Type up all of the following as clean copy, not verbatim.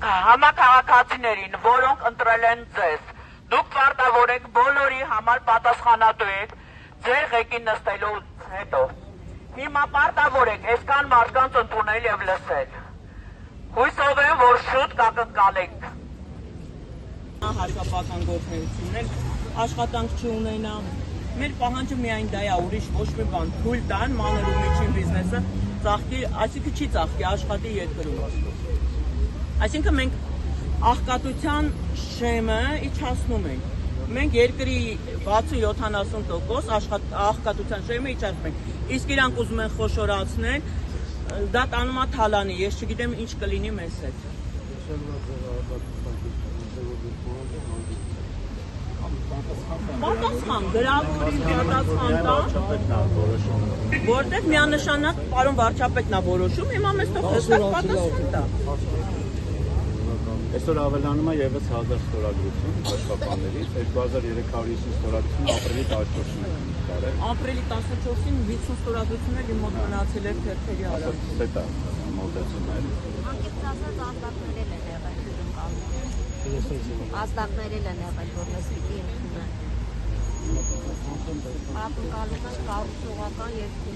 Համակարգացիներին, որոնք ընտրել են ձեզ, դուք պարտավոր եք բոլորի համար պատասխանատու եք ձեր ղեկին նստելուց հետո։ Հիմա պարտավոր եք այսքան մարդկանց ընդունել եւ լսել։ Հույսով եմ, որ շուտ կակնկալենք։ Հարկապետական գործունեությունն աշխատանք չունենա։ Մեր պահանջը միայն դա է, ուրիշ ոչ մի բան։ Թույլ տան մանր ու միջին բիզնեսը ծաղկի, այսինքն չի ծաղկի, աշխատի երկրում։ Այսինքն մենք աղքատության շեմը իջացնում ենք։ Մենք երկրի 60-70% աղքատության շեմը իջացնում ենք։ Իսկ իրանք ուզում են խոշորացնել, դա տանում է թալանի, ես չգիտեմ ինչ կլինի մեզ հետ։ Պատասխան, գրավորի պատասխան տա, որտեղ միանշանակ պարոն վարչապետն է որոշում, հիմա մեզ թող հստակ պատասխան տա։ Այսօր ավելանում է ևս 1000 ստորագրություն աշխատանքներից, 2350 ստորագրություն ապրիլի 14-ին է տարել։ Ապրիլի 14-ին 50 ստորագրություններ իմ մոտ մնացել էր թերթերի արավ։ Դա մոտեցումներ։ Ազդակներել են եղել, որ մեզ պիտի ընդունեն։ Ակնկալում են կառուցողական երկու։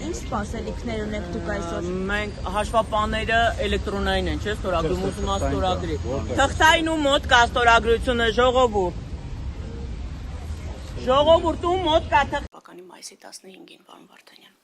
Ինչ սպասելիքներ ունեք դուք այսօր։ Մենք հաշվապանները էլեկտրոնային են, չէ՞, ստորագրում ուզում ստորագրի։ Թղթային ու մոտ կա ստորագրությունը, ժողովուրդ։ Ժողովուրդու մոտ կա թղթականի մայիսի 15-ին, պարոն Վարդանյան։